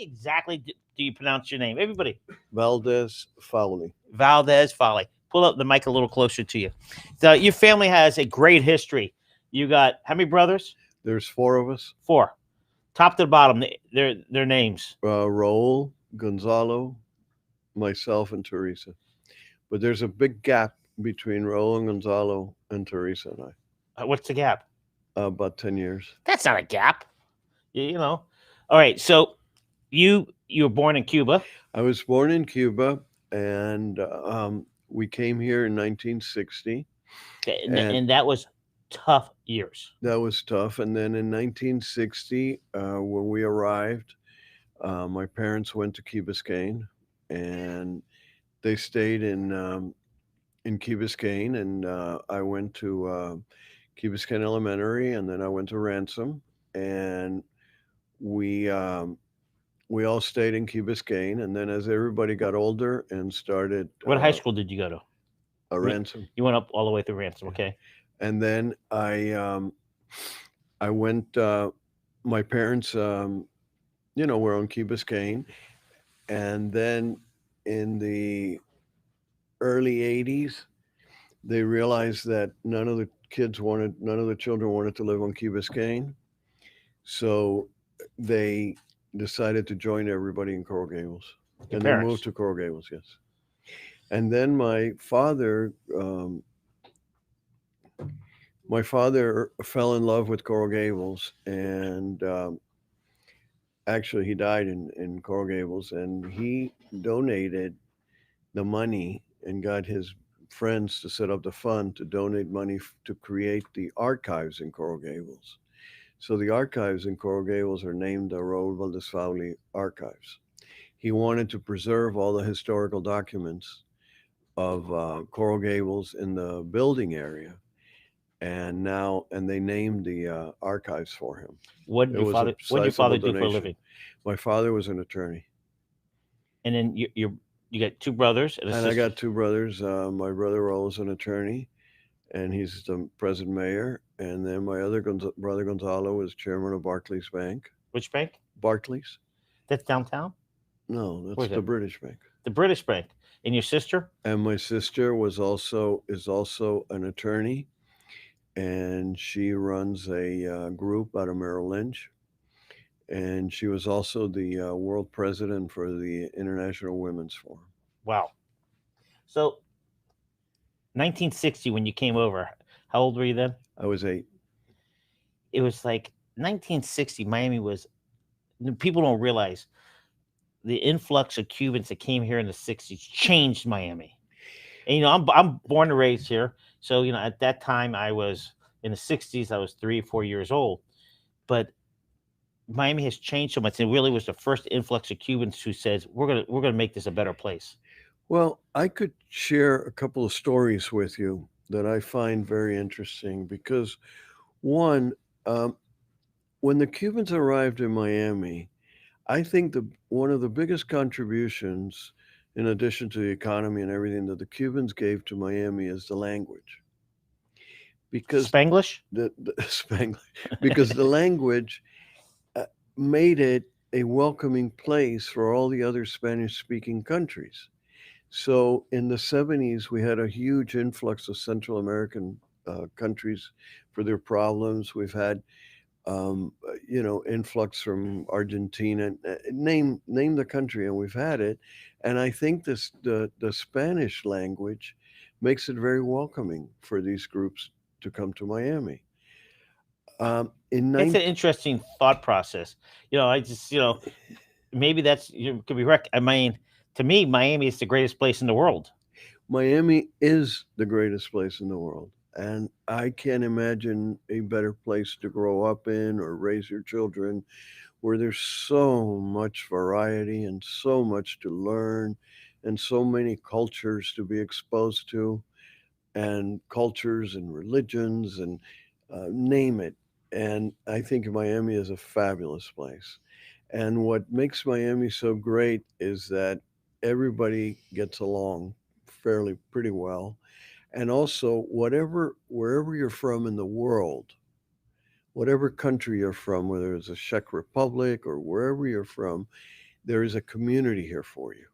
exactly do you pronounce your name? Everybody. Valdes-Fauli. Valdes-Fauli. Pull up the mic a little closer to you. So your family has a great history. You got how many brothers? There's four of us. Four. Top to the bottom, their names. Raul, Gonzalo, myself, and Teresa. But there's a big gap between Raul and Gonzalo and Teresa and I. What's the gap? About 10 years. That's not a gap. You know. All right. So you were born in Cuba. I was born in Cuba, and we came here in 1960. And that was tough years. That was tough. And then in 1960, when we arrived, my parents went to Key Biscayne, and they stayed in Key Biscayne, and I went to Key Biscayne Elementary, and then I went to Ransom, and we all stayed in Key Biscayne, and then as everybody got older and started, What high school did you go to? Ransom. You went up all the way through Ransom, okay? And then I went. My parents, were on Key Biscayne, and then in the early '80s, they realized that none of the children wanted to live on Key Biscayne, so they decided to join everybody in Coral Gables, Your and parents. they moved to Coral Gables. Yes, and then my father fell in love with Coral Gables, and actually he died in Coral Gables, and he donated the money and got his friends to set up the fund to donate money to create the archives in Coral Gables. So the archives in Coral Gables are named the Raul Valdes-Fauli Archives. He wanted to preserve all the historical documents of Coral Gables in the building area, and they named the archives for him. What did your father do for a living? My father was an attorney. And then you got two brothers and a sister. I got two brothers. My brother Raul is an attorney, and he's the present mayor. And then my other brother Gonzalo is chairman of Barclays Bank. Which bank? Barclays. That's downtown? No, that's the British Bank. The British Bank. And your sister? And my sister is also an attorney, and she runs a group out of Merrill Lynch. And she was also the world president for the International Women's Forum. Wow. So, 1960, when you came over, how old were you then? I was 8. It was like 1960, Miami was, people don't realize the influx of Cubans that came here in the 60s changed Miami. And, I'm born and raised here. So, at that time I was in the 60s, I was 3 or 4 years old. But Miami has changed so much. It really was the first influx of Cubans who says, we're gonna make this a better place. Well, I could share a couple of stories with you that I find very interesting because, one, when the Cubans arrived in Miami, I think one of the biggest contributions, in addition to the economy and everything, that the Cubans gave to Miami is the language. Because Spanglish? The Spanglish. Because the language made it a welcoming place for all the other Spanish-speaking countries. So in the 70s, we had a huge influx of Central American countries for their problems. We've had, influx from Argentina. Name the country, and we've had it. And I think the Spanish language makes it very welcoming for these groups to come to Miami. It's an interesting thought process. I just, maybe that's, could be correct. I mean, to me, Miami is the greatest place in the world. Miami is the greatest place in the world. And I can't imagine a better place to grow up in or raise your children, where there's so much variety and so much to learn and so many cultures to be exposed to, and cultures and religions and name it. And I think Miami is a fabulous place. And what makes Miami so great is that everybody gets along pretty well. And also, wherever you're from in the world, whatever country you're from, whether it's a Czech Republic or wherever you're from, there is a community here for you.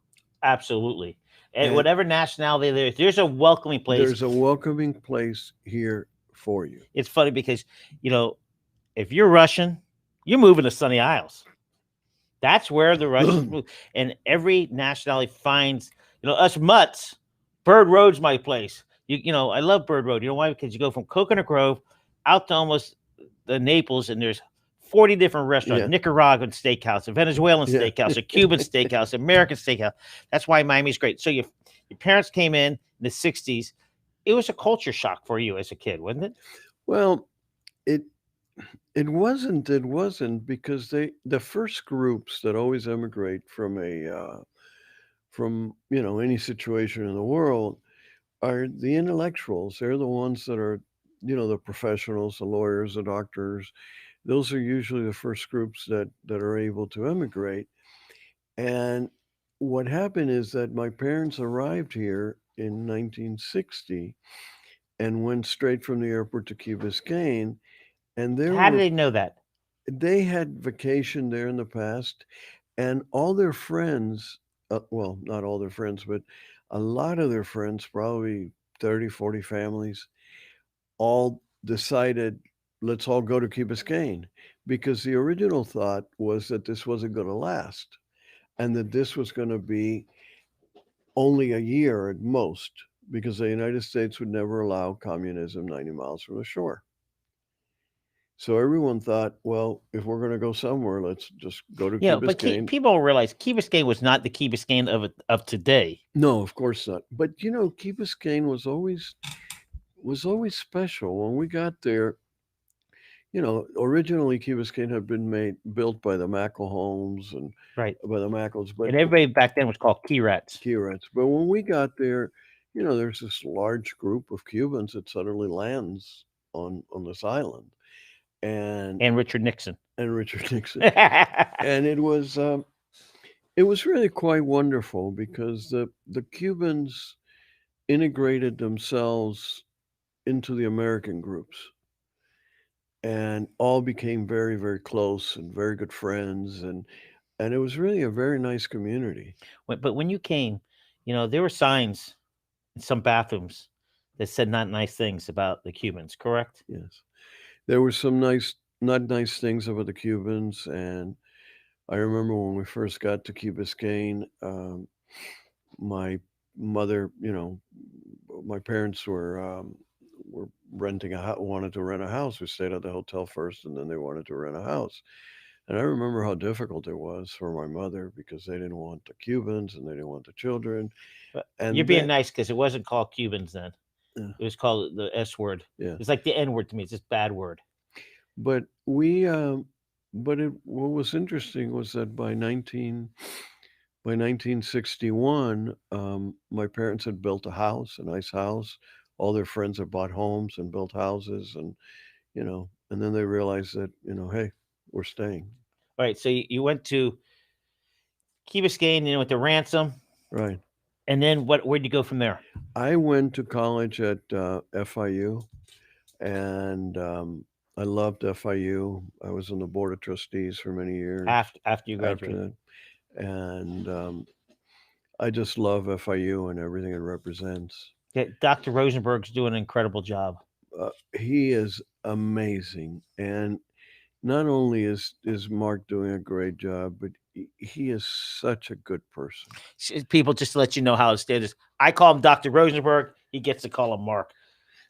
Absolutely. And And whatever nationality there is, there's a welcoming place. there's a welcoming place here for you. It's funny because, you know, if you're Russian, you're moving to Sunny Isles. That's where the Russians move. And every nationality finds, you know, us mutts, Bird Road's my place. You know, I love Bird Road. You know why? Because you go from Coconut Grove out to almost the Naples, and there's 40 different restaurants, Yeah. Nicaraguan steakhouse, a Venezuelan Yeah. steakhouse, a Cuban steakhouse, American steakhouse. That's why Miami's great. So your parents came in the 60s. It was a culture shock for you as a kid, wasn't it? Well, it it wasn't because the first groups that always emigrate from any situation in the world are the intellectuals. They're the ones that are, the professionals, the lawyers, the doctors. Those are usually the first groups that are able to emigrate. And what happened is that my parents arrived here in 1960 and went straight from the airport to Key Biscayne. And How did they know that? they had vacation there in the past, and all their friends, well, not all their friends, but a lot of their friends, probably 30, 40 families, all decided, let's all go to Key Biscayne, because the original thought was that this wasn't going to last and that this was going to be only a year at most, because the United States would never allow communism 90 miles from the shore. So everyone thought, well, if we're going to go somewhere, let's just go to Key Yeah, but Biscayne. people don't realize Key Biscayne was not the Key Biscayne of today. No, of course not. But Key Biscayne was always special. When we got there, originally Key Biscayne had been built by the Mackle homes and Right. by the Mackles, but And everybody back then was called Key Rats. Key Rats. But when we got there, there's this large group of Cubans that suddenly lands on this island, and And Richard Nixon. Richard Nixon, and it was really quite wonderful because the Cubans integrated themselves into the American groups and all became very, very close and very good friends, and it was really a very nice community. But when you came, you know, there were signs in some bathrooms that said not nice things about the Cubans, correct? Yes. There were some not nice things about the Cubans, and I remember when we first got to Key Biscayne, my mother, my parents were renting wanted to rent a house. We stayed at the hotel first, and then they wanted to rent a house. And I remember how difficult it was for my mother because they didn't want the Cubans and they didn't want the children. But And you're being then, nice because it wasn't called Cubans then. yeah, It was called the S word. yeah. It's like the N word to me. It's just bad word. But what was interesting was that by 1961, my parents had built a nice house. All their friends had bought homes and built houses, and then they realized that, hey, we're staying. All right. So you went to Key Biscayne, you know, went to Ransom. Right. And then where'd you go from there? I went to college at FIU, and I loved FIU. I was on the board of trustees for many years After you after graduated. that, and I just love FIU and everything it represents. Yeah, Dr. Rosenberg's doing an incredible job. He is amazing, and not only is Mark doing a great job, but he is such a good person. People, just to let you know how it stands. I call him Dr. Rosenberg. He gets to call him Mark.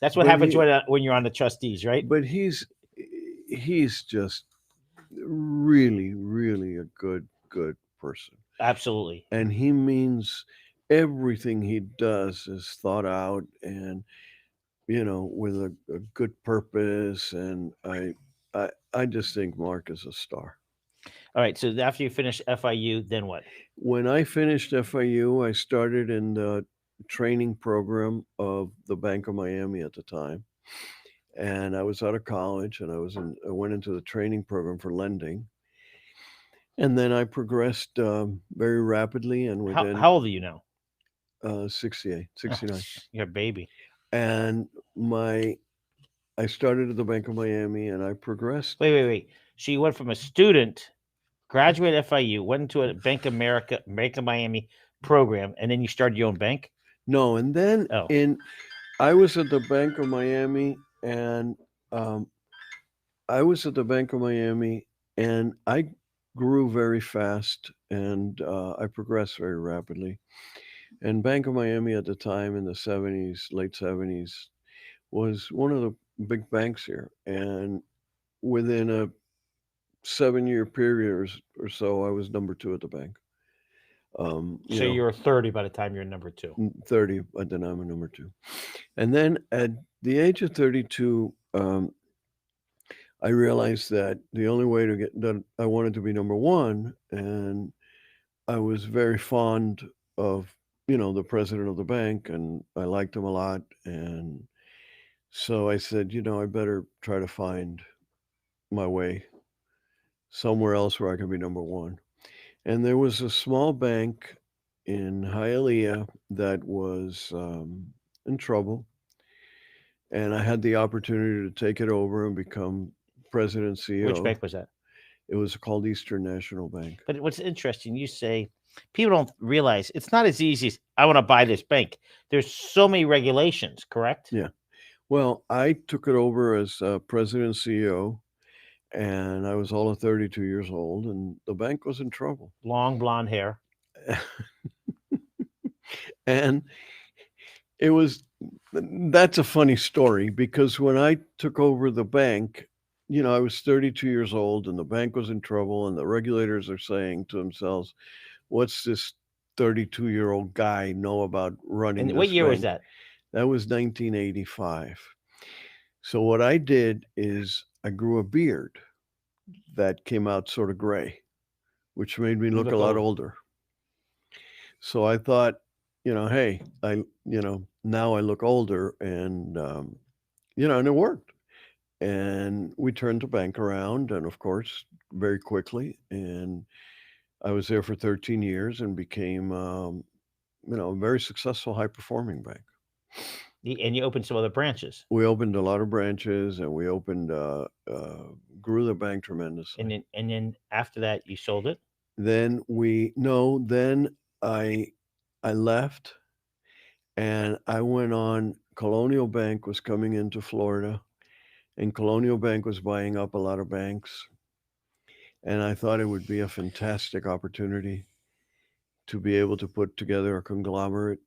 That's what But happens he- when you're on the trustees, right? But he's just really, really a good person, Absolutely. and he means everything he does is thought out and with a good purpose. And I just think Mark is a star. All right. So after you finish FIU, then what? When I finished FIU, I started in the training program of the Bank of Miami at the time. And I was out of college and I went into the training program for lending. And then I progressed very rapidly and within How old are you now? 68, Oh, 69. you're a baby. And I started at the Bank of Miami and I progressed. Wait. So you went from a student graduated FIU, went into a Bank of America, Bank of Miami program, and then you started your own bank? No, and then Oh. I was at the Bank of Miami, and um, I grew very fast, and I progressed very rapidly. And Bank of Miami at the time in the '70s, late '70s, was one of the big banks here. And within a 7-year period or so, I was number two at the bank. So you were 30 by the time you're number two. 30 at the time, number two. And then at the age of 32, I realized that the only way to get that I wanted to be number one, and I was very fond of the president of the bank, and I liked him a lot, and so I said, I better try to find my way somewhere else where I can be number one. And there was a small bank in Hialeah that was in trouble, and I had the opportunity to take it over and become president and CEO. Which bank was that? It was called Eastern National Bank. But what's interesting, you say people don't realize it's not as easy as I want to buy this bank. There's so many regulations, correct? Yeah. Well, I took it over as president and CEO, and I was all of 32 years old, and the bank was in trouble. Long blonde hair. And that's a funny story, because when I took over the bank, I was 32 years old, and the bank was in trouble, and the regulators are saying to themselves, what's this 32-year-old guy know about running And this what year was bank? that? That was 1985. So what I did is I grew a beard that came out sort of gray, which made me look a lot older. So I thought, hey, now I look older, and and it worked. And we turned the bank around, and of course, very quickly. And I was there for 13 years and became, a very successful, high-performing bank. And you opened some other branches. We opened a lot of branches, and we grew the bank tremendously. And then after that, you sold it. Then I left, and I went on. Colonial Bank was coming into Florida, and Colonial Bank was buying up a lot of banks. And I thought it would be a fantastic opportunity to be able to put together a conglomerate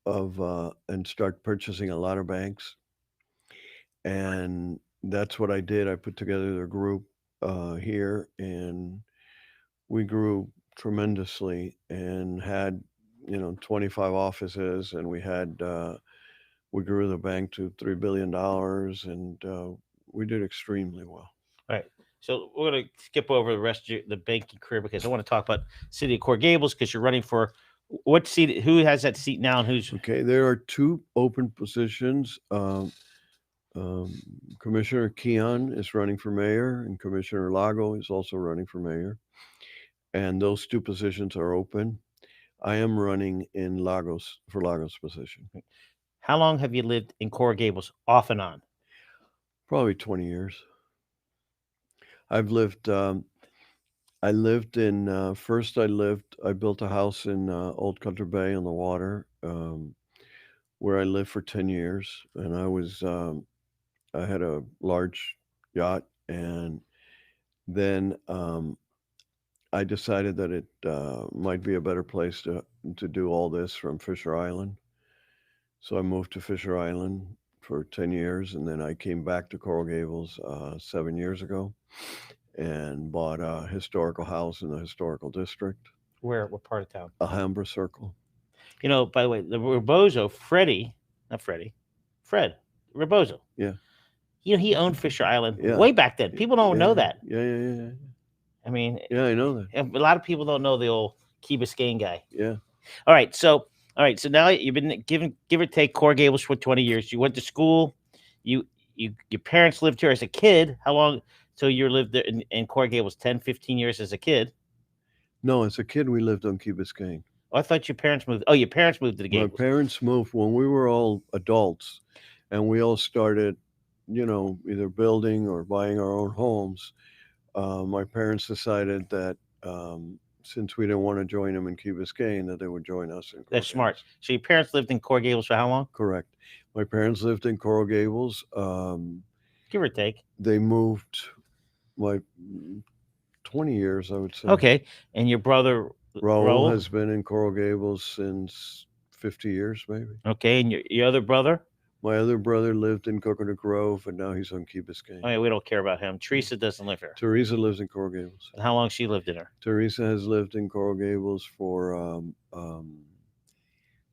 and start purchasing a lot of banks. And that's what I did. I put together the group here, and we grew tremendously and had 25 offices, and we grew the bank to $3 billion, and we did extremely well. All right. So we're going to skip over the rest of the banking career, because I want to talk about City of Coral Gables, because you're running for what seat? Who has that seat now, and who's okay? There are two open positions. Commissioner Keon is running for mayor, and Commissioner Lago is also running for mayor. And those two positions are open. I am running in Lagos position. How long have you lived in Coral Gables, off and on? Probably 20 years. I've lived. I lived in. First, I built a house in Old Country Bay on the water, where I lived for 10 years, and I had a large yacht, and then I decided that it might be a better place to do all this from Fisher Island. So I moved to Fisher Island for 10 years, and then I came back to Coral Gables 7 years ago and bought a historical house in the historical district. Where? What part of town? Alhambra Circle. By the way, the Rebozo, Fred Rebozo. Yeah. He owned Fisher Island way back then. People don't know that. Yeah. I mean, yeah, I know that. A lot of people don't know the old Key Biscayne guy. Yeah. All right. So now you've been give or take Coral Gables for 20 years. You went to school. Your parents lived here as a kid. How long? So you lived there in Coral Gables 10, 15 years as a kid? No, as a kid, we lived on Key Biscayne. Oh, I thought your parents moved. Oh, your parents moved to the Gables. My parents moved when we were all adults, and we all started, either building or buying our own homes. My parents decided that since we didn't want to join them in Key Biscayne, that they would join us in Coral That's smart. Gables. So your parents lived in Coral Gables for how long, Correct. My parents lived in Coral Gables. give or take? They moved like 20 years, I would say. Okay, and your brother Raul Raul. has been in Coral Gables since 50 years, maybe. Okay, and your other brother. My other brother lived in Coconut Grove, and now he's on Key Biscayne. Oh, yeah, we don't care about him. Teresa doesn't live here. Teresa lives in Coral Gables. And how long she lived in her? Teresa has lived in Coral Gables for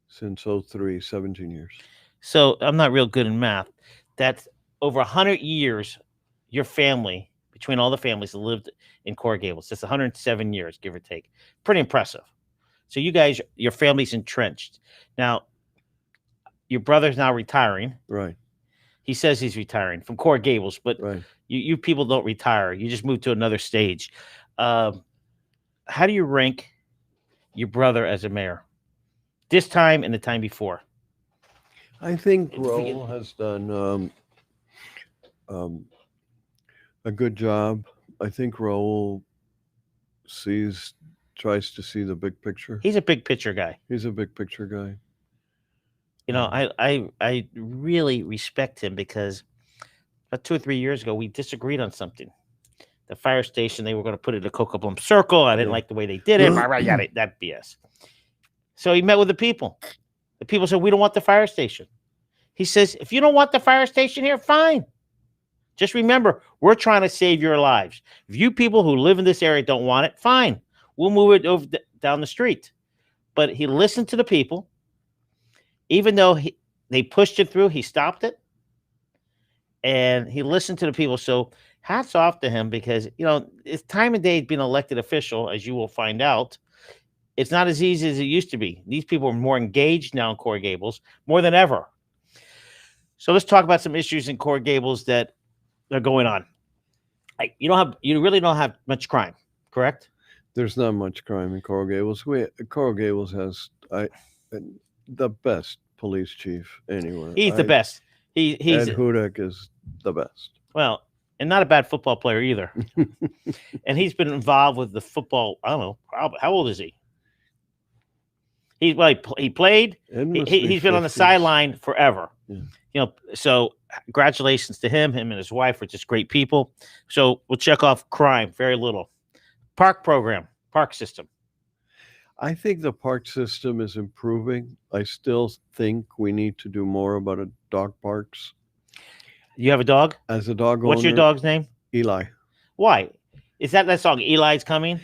since 03, 17 years. So I'm not real good in math. That's over 100 years. Your family, between all the families that lived in Coral Gables, that's 107 years, give or take. Pretty impressive. So you guys, your family's entrenched. Now, your brother's now retiring. Right. He says he's retiring from Coral Gables, but Right. you people don't retire. You just move to another stage. How do you rank your brother as a mayor? This time and the time before? I think If we get- Raul has done a good job. I think Raul tries to see the big picture. He's a big picture guy. He's a big picture guy. You know, I really respect him because about 2 or 3 years ago, we disagreed on something. The fire station, they were going to put it in a Cocoa Plum Circle. I didn't Yeah. like the way they did it. I got it. That BS. So he met with the people. The people said, we don't want the fire station. He says, if you don't want the fire station here, fine. Just remember, we're trying to save your lives. If you people who live in this area don't want it, fine. We'll move it over down the street. But he listened to the people. Even though they pushed it through, he stopped it. And he listened to the people. So hats off to him because, you know, it's time and day being an elected official, as you will find out. It's not as easy as it used to be. These people are more engaged now in Coral Gables, more than ever. So let's talk about some issues in Coral Gables that are going on. You really don't have much crime, correct? There's not much crime in Coral Gables. Coral Gables has the best police chief anywhere. He's the best. He's Ed Hudak is the best. Well, and not a bad football player either. And he's been involved with the football. I don't know. How old is he? He played. He's been on the sideline forever. Yeah. You know, so congratulations to him. Him and his wife are just great people. So we'll check off crime, very little. Park program, park system. I think the park system is improving. I still think we need to do more about dog parks. You have a dog? As a dog What's your owner, dog's name? Eli. Why? Is that song, Eli's Coming?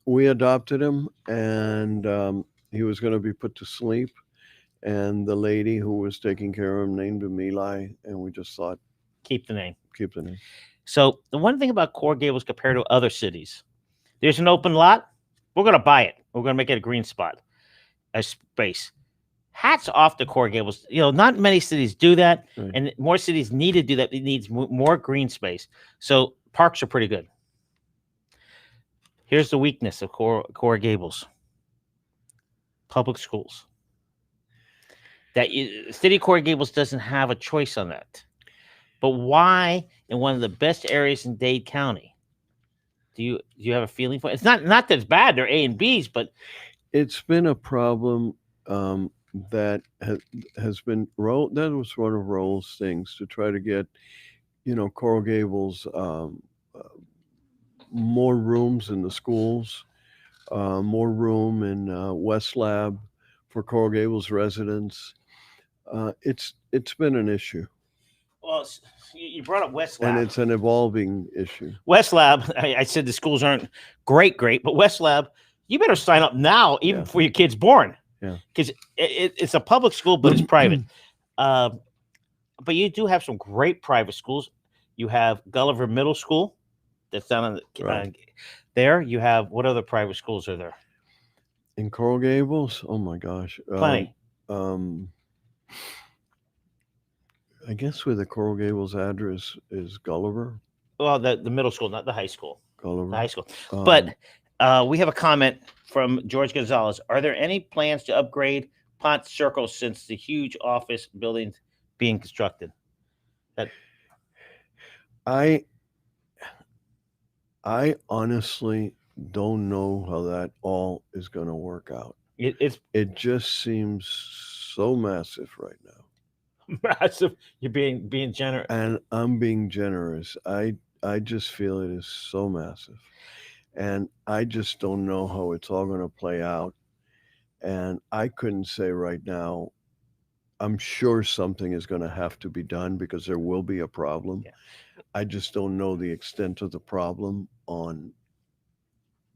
We adopted him, and he was going to be put to sleep. And the lady who was taking care of him named him Eli, and we just thought, Keep the name. keep the name. So the one thing about Coral Gables compared to other cities, there's an open lot. We're going to buy it. We're going to make it a green spot, a space. Hats off to Coral Gables. You know, not many cities do that, Right. and more cities need to do that. It needs more green space. So parks are pretty good. Here's the weakness of Coral Gables: public schools. City of Coral Gables doesn't have a choice on that. But why, in one of the best areas in Dade County, do you have a feeling for it? It's not that it's bad. They're A and B's, but It's been a problem that has been that was one of Raul's things to try to get, Coral Gables more rooms in the schools, more room in West Lab for Coral Gables residents. It's been an issue, well, you brought up West Lab. and it's an evolving issue. West Lab, I said the schools aren't great, but West Lab, you better sign up now, even before your kid's born. Yeah. Because it's a public school, but it's private. But you do have some great private schools. You have Gulliver Middle School that's down on there. You have, what other private schools are there? In Coral Gables, oh my gosh, Plenty. I guess where the Coral Gables address is Gulliver. Well, the middle school, not the high school. Gulliver. The high school. But we have a comment from George Gonzalez. Are there any plans to upgrade Pont Circle since the huge office buildings being constructed? I honestly don't know how that all is going to work out. It's It just seems so massive right now. massive. You're being generous. And I'm being generous. I just feel it is so massive. And I just don't know how it's all going to play out. And I couldn't say right now. I'm sure something is going to have to be done because there will be a problem. Yeah. I just don't know the extent of the problem on,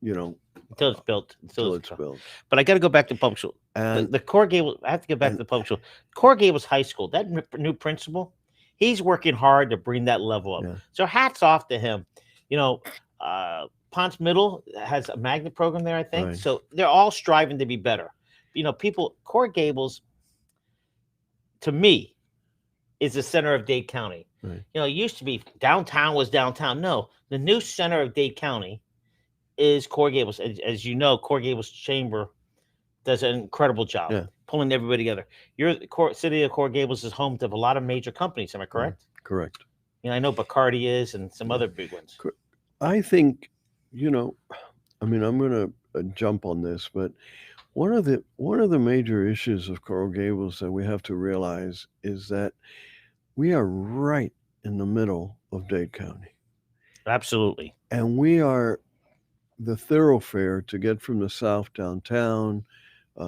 you know, Until it's built. till it's built. But I got to go back to public school. And The Coral Gables. I have to get back to and the public school. Coral Gables High School. That new principal, he's working hard to bring that level up. yeah, So hats off to him. You know, Ponce Middle has a magnet program there, I think. right, So they're all striving to be better. You know, people. Coral Gables, to me, is the center of Dade County. right. You know, it used to be downtown was downtown. No, the new center of Dade County is Coral Gables. As you know, Coral Gables Chamber does an incredible job Yeah, pulling everybody together. City of Coral Gables is home to a lot of major companies. Am I correct? correct. You know, I know Bacardi is and some Yeah. other big ones. I think, you know, I mean, I'm going to jump on this, but one of the major issues of Coral Gables that we have to realize is that we are right in the middle of Dade County, Absolutely. and we are the thoroughfare to get from the south downtown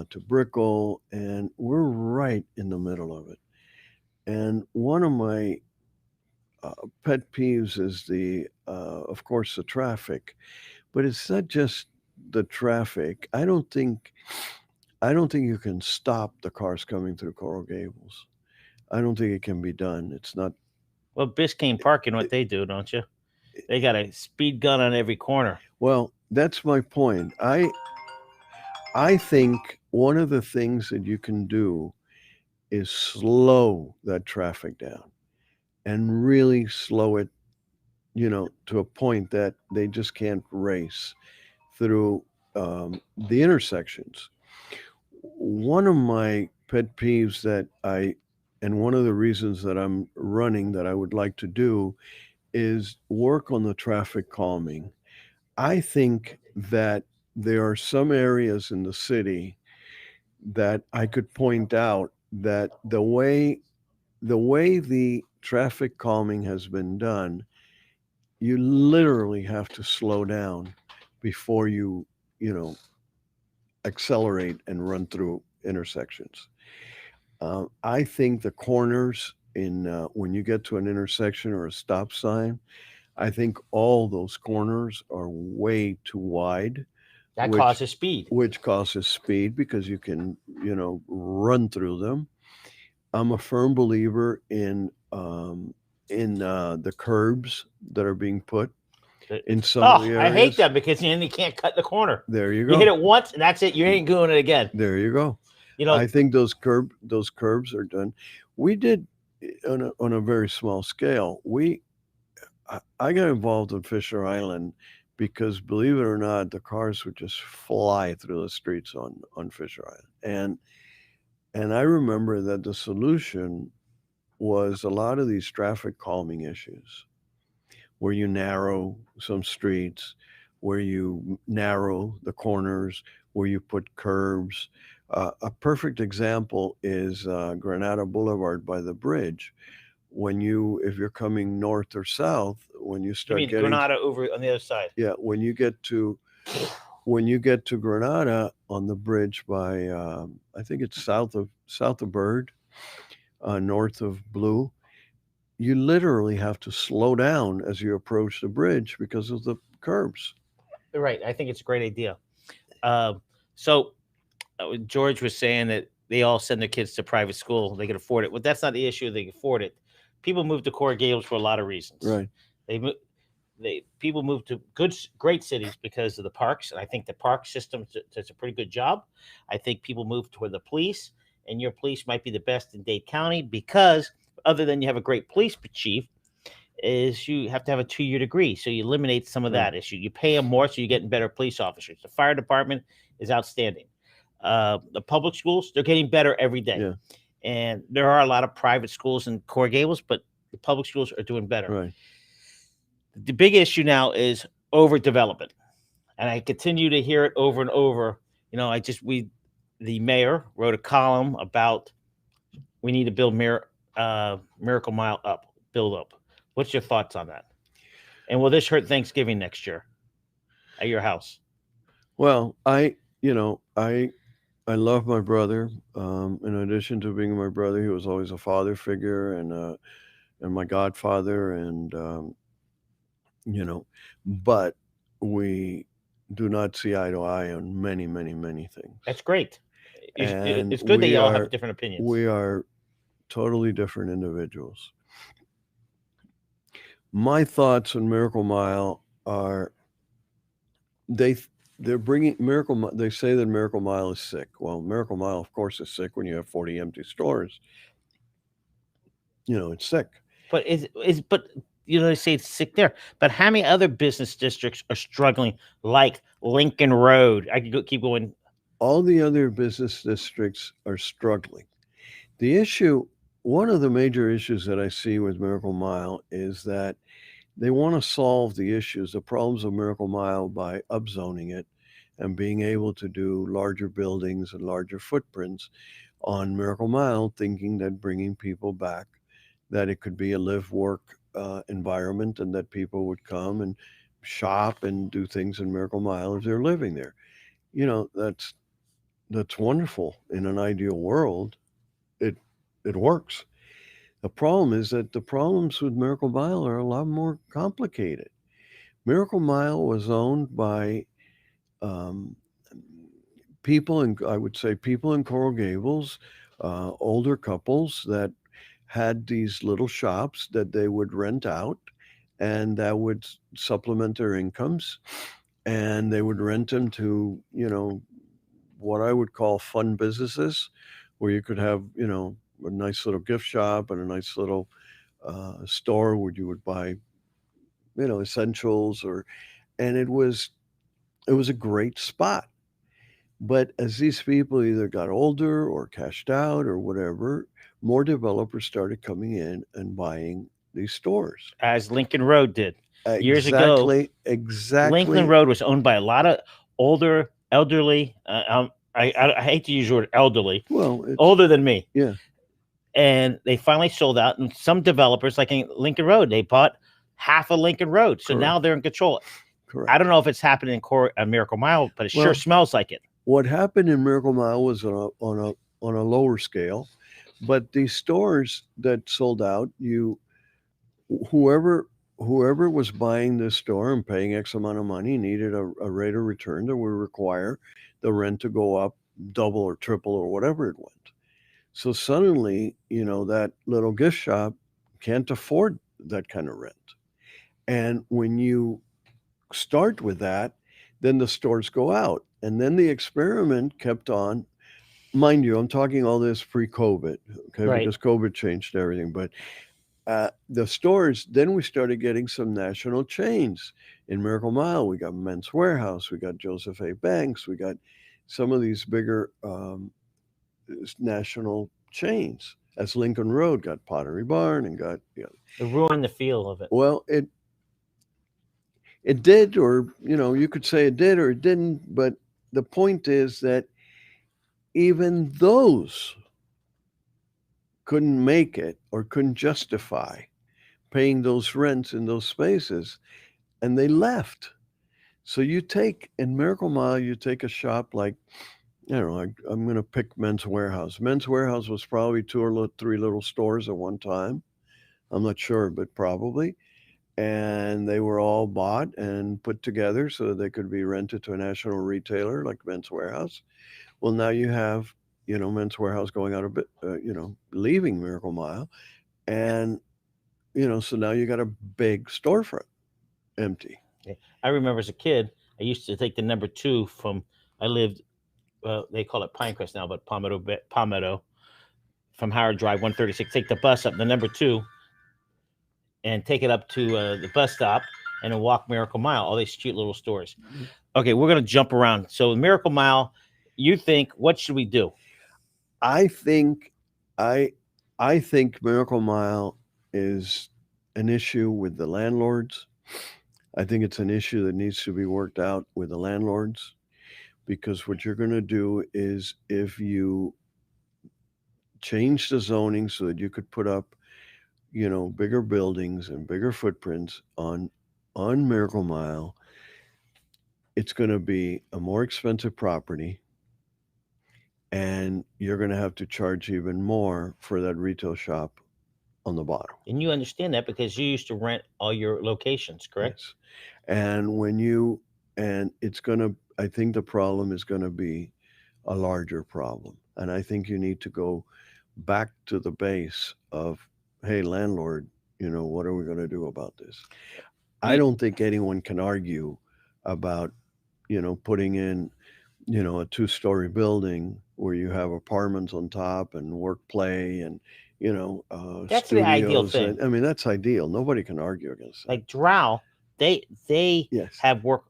to Brickell, and we're right in the middle of it. And one of my pet peeves is of course, the traffic, but it's not just the traffic. I don't think you can stop the cars coming through Coral Gables. I don't think it can be done. It's not. Well, Biscayne Park, you know what they do, don't you? They got a speed gun on every corner. Well, that's my point. I think one of the things that you can do is slow that traffic down and really slow it, to a point that they just can't race through the intersections. One of my pet peeves and one of the reasons that I'm running that I would like to do is work on the traffic calming. I think that there are some areas in the city that I could point out that the traffic calming has been done, you literally have to slow down before you know, accelerate and run through intersections. I think the corners when you get to an intersection or a stop sign, I think all those corners are way too wide, That which causes speed. which causes speed because you can, run through them. I'm a firm believer in the curbs that are being put in some of the Oh, I hate areas. that because then you can't cut the corner. There you You hit go. it once and that's it. You ain't doing it again. There you go. You know, I think those curbs are done. We did on a very small scale. I got involved in Fisher Island because, believe it or not, the cars would just fly through the streets on Fisher Island, and I remember that the solution was a lot of these traffic calming issues, where you narrow some streets, where you narrow the corners, where you put curbs. A perfect example is Granada Boulevard by the bridge. If you're coming north or south, when you you start mean getting Granada over on the other side. yeah, when you get to Granada on the bridge by I think it's south of Bird, north of Blue, you literally have to slow down as you approach the bridge because of the curbs. Right. I think it's a great idea. So George was saying that they all send their kids to private school. They can afford it. Well, that's not the issue. They can afford it. People move to Coral Gables for a lot of reasons. Right. People move to great cities because of the parks, and I think the park system does a pretty good job. I think people move toward the police, and your police might be the best in Dade County because, other than you have a great police chief, is you have to have a 2-year degree, so you eliminate some of Right. that issue. You pay them more, so you're getting better police officers. The fire department is outstanding. The public schools, they're getting better every day. Yeah. And there are a lot of private schools in Coral Gables, but the public schools are doing better. Right. The big issue now is overdevelopment. and I continue to hear it over and over. The mayor wrote a column about we need to build Miracle Mile up, build up. What's your thoughts on that? And will this hurt Thanksgiving next year at your house? Well, I love my brother. In addition to being my brother, he was always a father figure and my godfather, and you know, but we do not see eye to eye on many, many, many things, That's great. and It's good that y'all have different opinions. we are totally different individuals. My thoughts on Miracle Mile are they they're bringing They say that Miracle Mile is sick. Well, Miracle Mile, of course, is sick when you have 40 empty stores. It's sick. But they say it's sick there. But how many other business districts are struggling, like Lincoln Road? I could keep going. All the other business districts are struggling. The issue, one of the major issues that I see with Miracle Mile is that they want to solve the problems of Miracle Mile by upzoning it and being able to do larger buildings and larger footprints on Miracle Mile, thinking that bringing people back, that it could be a live-work environment and that people would come and shop and do things in Miracle Mile if they're living there. That's wonderful. In an ideal world, it works. The problem is that the problems with Miracle Mile are a lot more complicated. Miracle Mile was owned by people in Coral Gables, older couples that had these little shops that they would rent out, and that would supplement their incomes. And they would rent them to, what I would call fun businesses, where you could have, a nice little gift shop and a nice little store where you would buy, essentials, and it was a great spot. But as these people either got older or cashed out or whatever, more developers started coming in and buying these stores. As Lincoln Road did years ago. Exactly. Lincoln Road was owned by a lot of older, elderly. I hate to use the word elderly. Well, older than me. Yeah. And they finally sold out. And some developers, like in Lincoln Road, they bought half of Lincoln Road. So now they're in control. Correct. I don't know if it's happening in Miracle Mile, but it sure smells like it. What happened in Miracle Mile was on a lower scale, but these stores that sold out, whoever was buying this store and paying X amount of money needed a rate of return that would require the rent to go up double or triple or whatever it went. So suddenly, that little gift shop can't afford that kind of rent. And when you start with that, then the stores go out. And then the experiment kept on. Mind you, I'm talking all this pre-COVID, okay? Right. Because COVID changed everything. But the stores, then we started getting some national chains. In Miracle Mile, we got Men's Wearhouse, we got Joseph A. Banks, we got some of these bigger national chains. As Lincoln Road got Pottery Barn and got it ruined the feel of it. Well, it did, or you could say it did or it didn't, but the point is that even those couldn't make it or couldn't justify paying those rents in those spaces, and they left. So in Miracle Mile, you take a shop like, I'm going to pick Men's Wearhouse. Men's Wearhouse was probably 2 or 3 little stores at one time. I'm not sure, but probably. And they were all bought and put together so that they could be rented to a national retailer like Men's Wearhouse. Well, now you have, Men's Wearhouse going out a bit, leaving Miracle Mile. And, so now you got a big storefront empty. I remember as a kid, I used to take the number 2 I lived, they call it Pinecrest now, but Palmetto, from Howard Drive 136, take the bus up the number 2 and take it up to the bus stop and then walk Miracle Mile, all these cute little stores. Okay, we're going to jump around. So Miracle Mile, you think, what should we do? I think Miracle Mile is an issue with the landlords I think it's an issue that needs to be worked out with the landlords, because what you're going to do is, if you change the zoning so that you could put up, bigger buildings and bigger footprints on Miracle Mile, it's going to be a more expensive property, and you're going to have to charge even more for that retail shop on the bottom. And you understand that because you used to rent all your locations, correct? Yes. And when you, and it's going to, I think the problem is going to be a larger problem. And I think you need to go back to the base of, hey, landlord, what are we going to do about this? I You, don't think anyone can argue about, putting in, a two-story building where you have apartments on top and work play and, that's the ideal studios. thing. And I mean, that's ideal. Nobody can argue against that. Like Drow, they Yes. have work.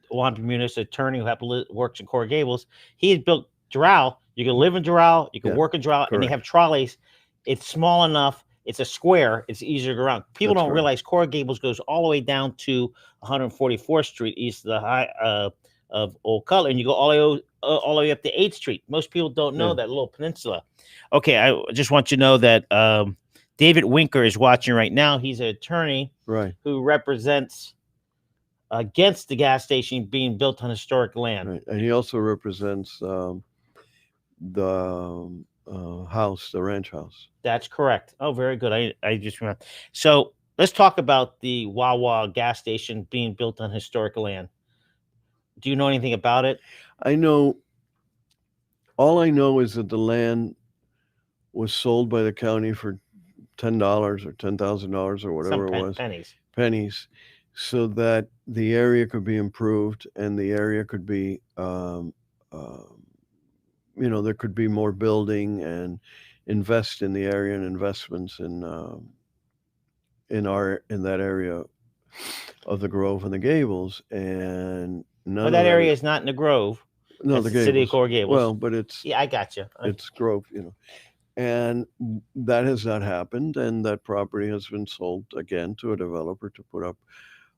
Juan Bermudez, attorney who works in Coral Gables, he has built Drow. You can live in Drow, you can Yeah, work in Drow, and they correct. have trolleys. It's small enough. It's a square. It's easier to go around. People That's don't correct. realize Coral Gables goes all the way down to 144th Street east of the of Old Cutler, and you go all the way up to 8th Street. Most people don't know Yeah. that little peninsula. Okay, I just want you to know that David Winker is watching right now. He's an attorney Right. who represents against the gas station being built on historic land. Right. And he also represents the house, the ranch house. That's correct. Oh, very good. I just remember. So let's talk about the Wawa gas station being built on historic land. Do you know anything about it? All I know is that the land was sold by the county for $10 or $10,000 or whatever it was, pennies, so that the area could be improved and the area could be, there could be more building and invest in the area and investments in that area of the Grove and the Gables, and none Well, that of that area is not in the Grove. no, That's the the Gables. city of Coral Gables. Well, but it's Yeah, I got you. it's Grove, and that has not happened, and that property has been sold again to a developer to put up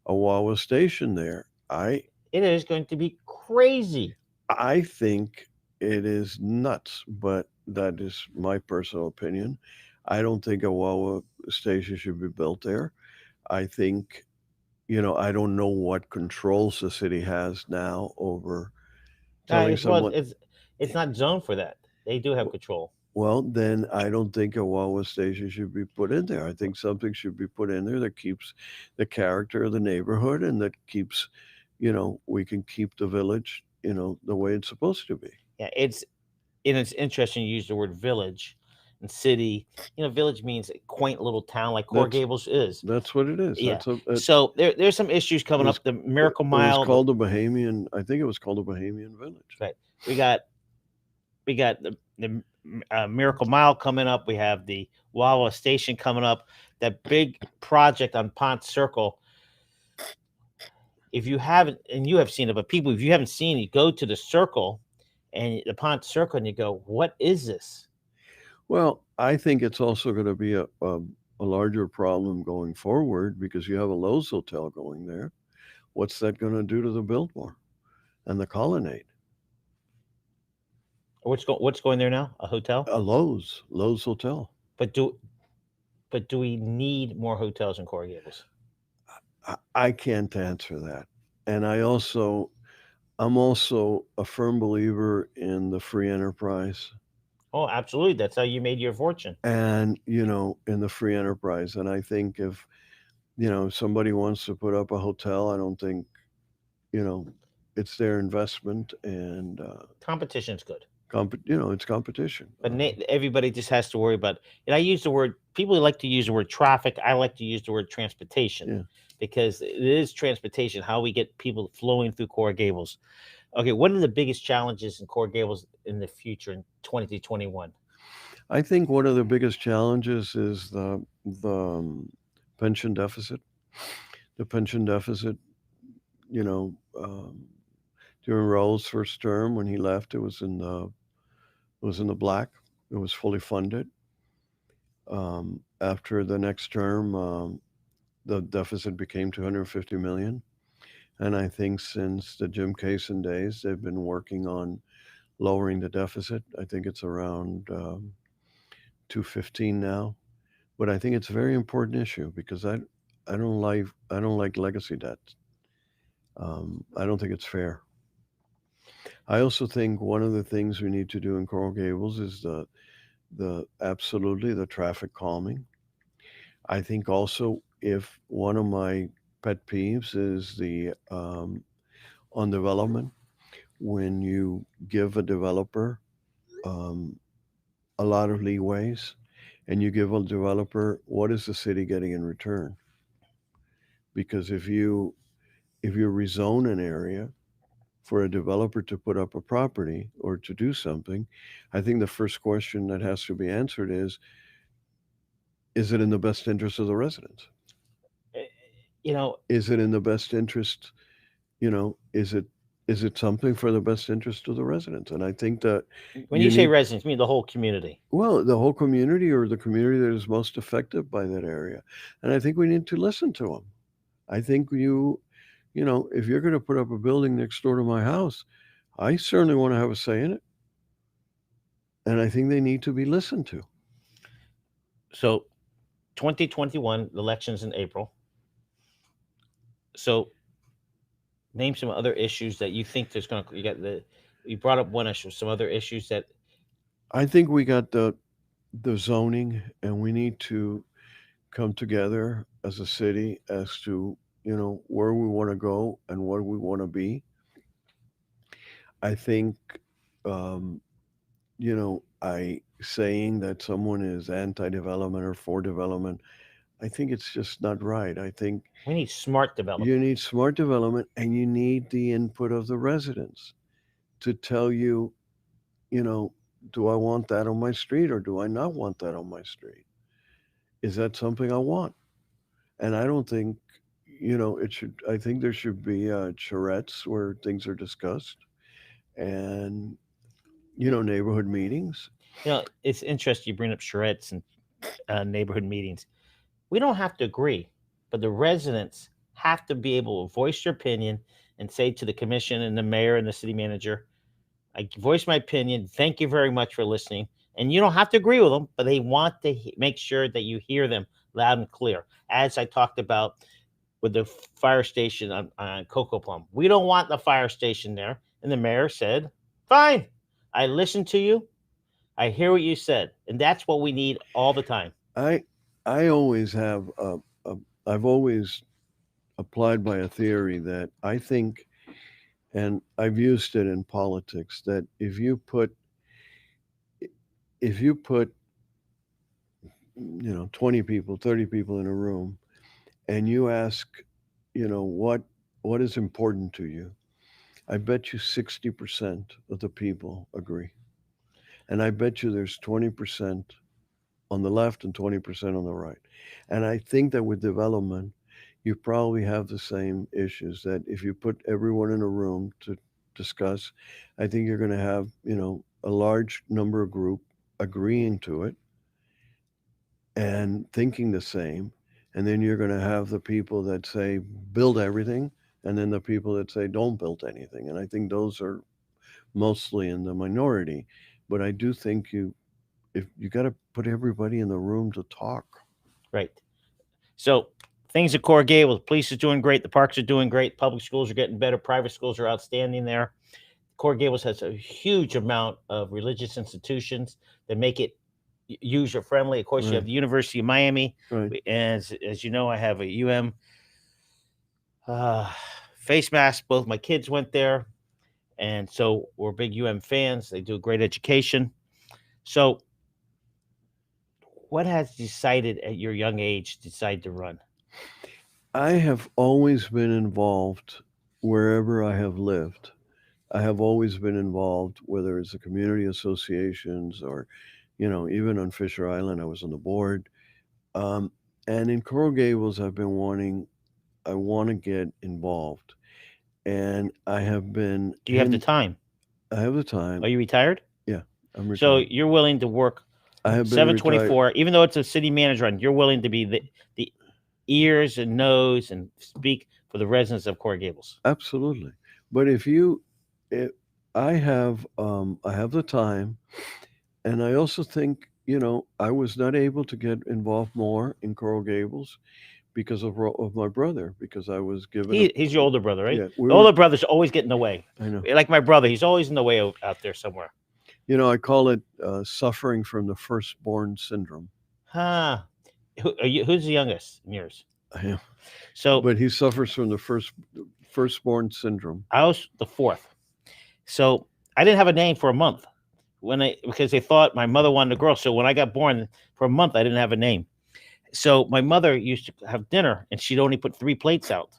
a Wawa station there. It is going to be crazy. I think it is nuts, but that is my personal opinion. I don't think a Wawa station should be built there. I think, I don't know what controls the city has now over telling someone. It's not zoned for that. They do have control. Well, then I don't think a Wawa station should be put in there. I think something should be put in there that keeps the character of the neighborhood, and that keeps, we can keep the village, the way it's supposed to be. Yeah, it's interesting you use the word village and city. Village means a quaint little town like Coral Gables is. That's what it is. Yeah. So there's some issues coming up. The Miracle Mile. It was called the Bahamian. I think it was called the Bahamian Village. Right. We got the Miracle Mile coming up. We have the Wawa Station coming up. That big project on Pont Circle. If you haven't, and you have seen it, but people, if you haven't seen it, go to the circle and the Pont Circle, and you go, "What is this?" Well, I think it's also going to be a larger problem going forward, because you have a Lowe's hotel going there. What's that going to do to the Biltmore and the Colonnade? What's going there now? A hotel? A Lowe's hotel. But do we need more hotels in Coral Gables? I can't answer that. And I'm also a firm believer in the free enterprise. Oh, absolutely. That's how you made your fortune. And, in the free enterprise. And I think if somebody wants to put up a hotel, I don't think, it's their investment, and competition's good. It's competition. But everybody just has to worry about, and I use the word, people like to use the word traffic. I like to use the word transportation, because it is transportation, how we get people flowing through Coral Gables. Okay, what are the biggest challenges in Coral Gables in the future in 2021? I think one of the biggest challenges is the pension deficit. The pension deficit, during Raul's first term, when he left, it was in the black. It was fully funded. After the next term, the deficit became 250 million. And I think since the Jim Kaysen days, they've been working on lowering the deficit. I think it's around 215 now. But I think it's a very important issue because I don't like legacy debt. I don't think it's fair. I also think one of the things we need to do in Coral Gables is the absolutely the traffic calming. I think also if one of my pet peeves is the on development when you give a developer um, a lot of leeways and you give a developer what is the city getting in return? Because if you rezone an area for a developer to put up a property or to do something, I think the first question that has to be answered is it in the best interest of the residents? Eh, You know, Is it in the best interest, is it something for the best interest of the residents? And I think that when you you say need residents, you mean the whole community. well, the whole community or the community that is most affected by that area. And I think we need to listen to them. I think if you're going to put up a building next door to my house, I certainly want to have a say in it. And I think they need to be listened to. So 2021 elections in April. So name some other issues that you think there's going to you brought up one issue, some other issues that I think we got the zoning, and we need to come together as a city as to where we want to go and what we want to be. I think um, I saying that someone is anti-development or for development, I think it's just not right. I think we need smart you development. need smart development and you need the input of the residents to tell you, you know, do I want that on my street or do I not want that on my street? Is that something I want? And I don't think, it should, I think there should be charrettes where things are discussed and, neighborhood meetings. It's interesting you bring up charrettes and neighborhood meetings. We don't have to agree, but the residents have to be able to voice their opinion and say to the commission and the mayor and the city manager, I voice my opinion. Thank you very much for listening. And you don't have to agree with them, but they want to make sure that you hear them loud and clear. As I talked about with the fire station on Cocoa Plum, we don't want the fire station there. And the mayor said, fine, I listened to you. I hear what you said. And that's what we need all the time. I, I always I've always applied by a theory that I think, and I've used it in politics, that if you put 20 people, 30 people in a room and you ask, what is important to you, I bet you 60% of the people agree. And I bet you there's 20% on the left and 20% on the right. And I think that with development, you probably have the same issues that if you put everyone in a room to discuss, I think you're going to have, a large number of group agreeing to it and thinking the same. And then you're going to have the people that say build everything, and then the people that say don't build anything. And I think those are mostly in the minority. But I do think if you got to put everybody in the room to talk. Right. So things at Coral Gables, police is doing great. The parks are doing great. Public schools are getting better. Private schools are outstanding there. Coral Gables has a huge amount of religious institutions that make it user friendly. Of course, you have Right. the University of Miami. Right. As you know, I have a uh, face mask. Both my kids went there, and so we're big fans. They do a great education. So, what has decided at your young age to decide to run? I have always been involved wherever I have lived. I have always been involved, whether it's the community associations or, even on Fisher Island, I was on the board. Um, and in Coral Gables, I want to get involved. And Do you have the time? I have the Are time. you retired? Yeah, I'm So retired. you're willing to work I have been retired. 724, even though it's a city manager run, you're willing to be the ears and nose and speak for the residents of Coral Gables. Absolutely. But if I have the time, and I also think, I was not able to get involved more in Coral Gables because of my brother, because I was given. He's your older brother, right? Yeah, The older brothers always get in the way. I know. Like my brother, he's always in the way out there somewhere. I call it suffering from the firstborn syndrome. Huh. Who's the youngest in yours? I am. So, But he suffers from the firstborn syndrome. I was the fourth. So I didn't have a name for a month because they thought my mother wanted a girl. So when I got born, for a month I didn't have a name. So my mother used to have dinner, and she'd only put 3 plates out.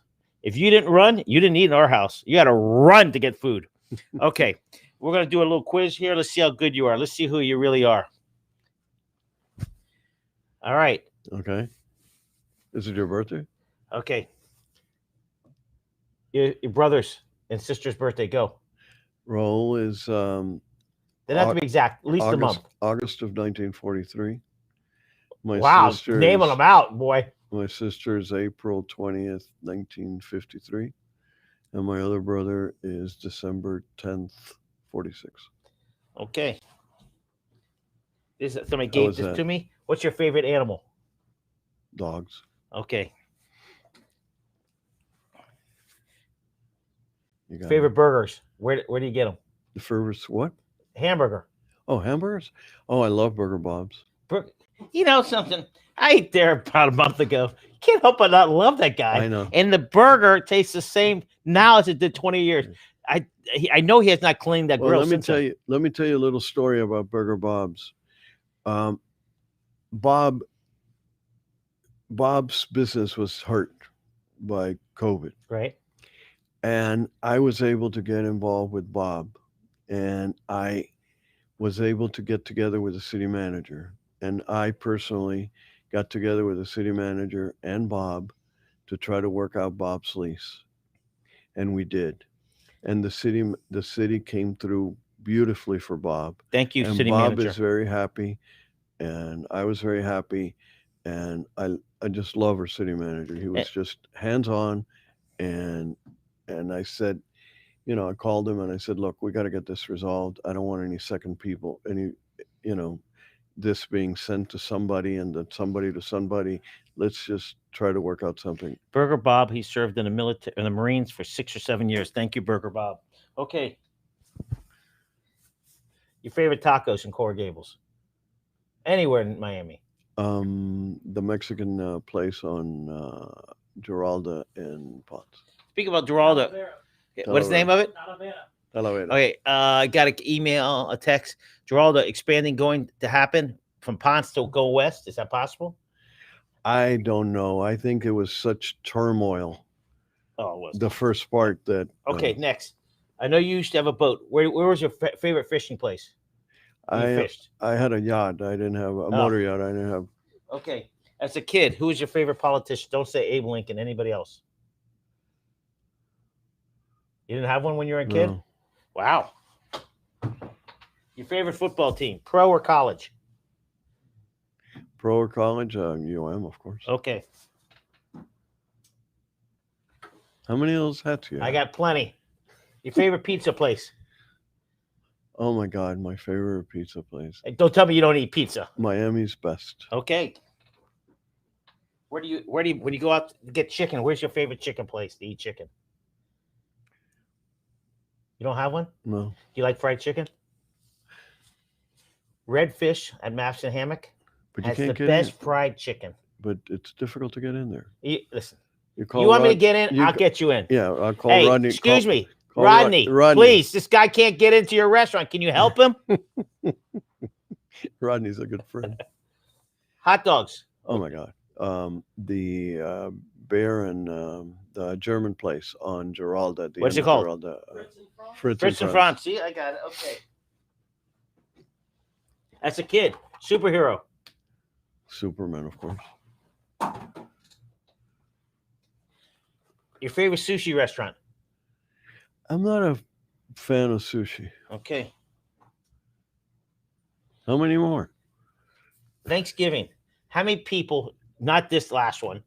If you didn't run, you didn't eat in our house. You had to run to get food. Okay, we're gonna do a little quiz here. Let's see how good you are. Let's see who you really are. All right. Okay. Is it your birthday? Okay. Your brother's and sister's birthday. Go. Raul is They don't have to be exact. At least the month. August of 1943. Wow, naming them out, boy. My sister is April 20th, 1953. And my other brother is December 10th, 46. Okay. Somebody gave this to me. What's your favorite animal? Dogs. Okay. Favorite burgers? Where do you get them? The favorite what? Hamburger. Oh, hamburgers? Oh, I love Burger Bob's. You know something? I ate there about a month ago. You can't help but not love that guy. I know. And the burger tastes the same now as it did 20 years. I know he has not cleaned that grill. Let me tell you a little story about Burger Bob's. Bob's business was hurt by COVID. Right. And I was able to get involved with Bob, and I was able to get together with the city manager. And I personally got together with the city manager and Bob to try to work out Bob's lease. And we did. And the city came through beautifully for Bob. Thank you, and city Bob manager. is very happy, and I was very happy, and I just love our city manager. He was just hands-on, and I said, I called him and I said, look, we got to get this resolved. I don't want any second people, this being sent to somebody and then somebody to somebody. Let's just try to work out something. Burger Bob, he served in the military, in the Marines for 6 or 7 years. Thank you, Burger Bob. Okay. Your favorite tacos in Coral Gables? Anywhere in Miami? The Mexican place on Giralda and Ponce. Speak about Giralda. What's the name of it? Talavera. Okay, I got an email, a text. Giralda expanding going to happen from Ponce to go west. Is that possible? I don't know. I think it was such turmoil. Oh, it was the first part that. Okay, next. I know you used to have a boat. Where was your favorite fishing place? I fished. I had a yacht. I didn't have a motor yacht. I didn't have. Okay, as a kid, who was your favorite politician? Don't say Abe Lincoln. Anybody else? You didn't have one when you were a kid? No. Wow. Your favorite football team, pro or college? Pro or college? UM, of course. Okay. How many of those hats you have? I got plenty. Your favorite pizza place? Oh my God, my favorite pizza place. Hey, don't tell me you don't eat pizza. Miami's best. Okay. When you go out to get chicken, where's your favorite chicken place to eat chicken? You don't have one? No. Do you like fried chicken? Red Fish at Maps and Hammock has the best fried chicken. But it's difficult to get in there. Listen, you want me to get in? I'll get you in. Yeah, I'll call hey, Rodney. Excuse me. Rodney, please, this guy can't get into your restaurant. Can you help him? Rodney's a good friend. Hot dogs. Oh my God. The Bear and the German place on Giralda. What's it called? Giralda, Fritz and Franz. See, I got it. Okay. As a kid, superhero. Superman, of course. Your favorite sushi restaurant? I'm not a fan of sushi. Okay. How many more? Thanksgiving. How many people, not this last one,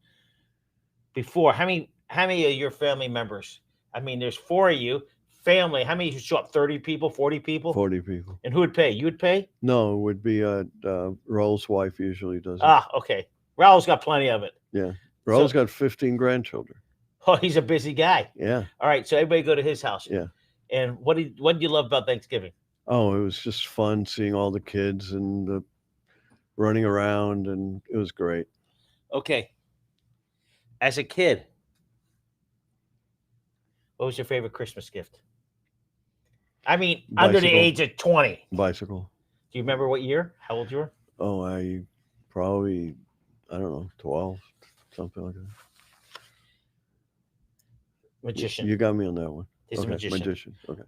before, how many of your family members? I mean, there's 4 of you. Family, how many show up? 30 people, 40 people? 40 people. And who would pay? You would pay? No, it would be Raul's wife usually does it. Ah, okay. Raul's got plenty of it. Yeah. Raul's got 15 grandchildren. Oh, he's a busy guy. Yeah. All right, so everybody go to his house. Yeah. And what did you love about Thanksgiving? Oh, it was just fun seeing all the kids and the running around, and it was great. Okay. As a kid, what was your favorite Christmas gift? I mean, under the Bicycle. age of 20. Bicycle. Do you remember what year? How old you were? Oh, I probably, I don't know, 12, something like that. Magician. You got me on that one. He's a magician. Magician. Okay.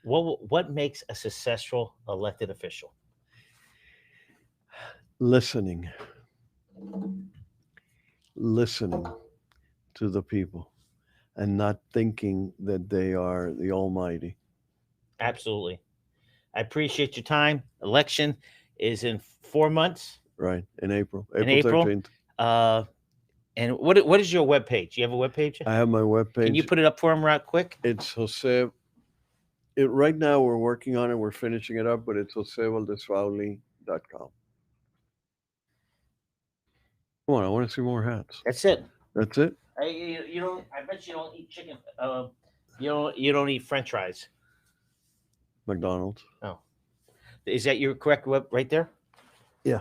What makes a successful elected official? Listening to the people and not thinking that they are the almighty. Absolutely. I appreciate your time. Election is in 4 months. Right. In April. April? 13th. And what is your webpage? You have a webpage? I have my webpage. Can you put it up for him right quick? It's Jose. Right now we're working on it. We're finishing it up, but it's josevaldes-fauli.com. Come on, I want to see more hats. That's it. That's it? You don't. I bet you don't eat chicken. You don't eat French fries. McDonald's. Oh, is that your correct web right there? Yeah.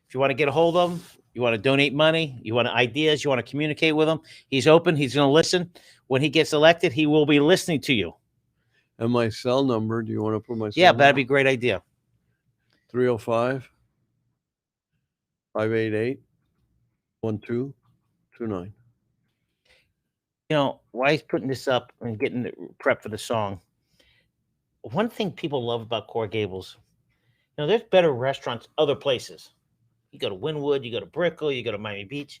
If you want to get a hold of him, you want to donate money, you want ideas, you want to communicate with him, he's open. He's going to listen. When he gets elected, he will be listening to you. And my cell number, do you want to put my cell Yeah, number? that'd be a great idea. 305-588-1229. You know, while he's putting this up and getting prep for the song, one thing people love about Coral Gables, there's better restaurants other places. You go to Wynwood, you go to Brickell, you go to Miami Beach.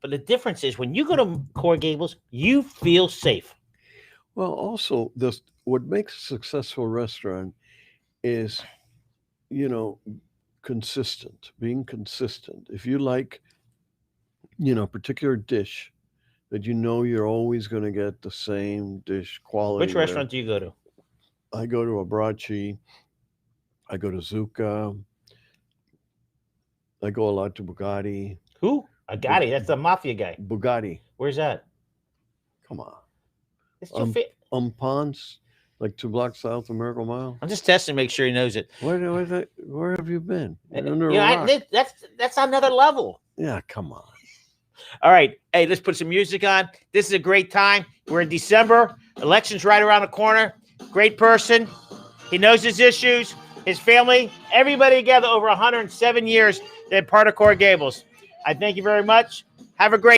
But the difference is when you go to Coral Gables, you feel safe. Well, also, what makes a successful restaurant is, consistent, being consistent. If you like, a particular dish that you're always going to get the same dish quality. Which restaurant do you go to? I go to Abraci. I go to Zucca. I go a lot to Bugatti. Who? Agati. That's the mafia guy. Bugatti. Where's that? Come on. It's too fit. Ponce, like 2 blocks south of Miracle Mile. I'm just testing to make sure he knows it. Where have you been? Under a rock. That's another level. Yeah, come on. All right. Hey, let's put some music on. This is a great time. We're in December. Election's right around the corner. Great person. He knows his issues, his family, everybody together over 107 years. They're part of Coral Gables. I thank you very much. Have a great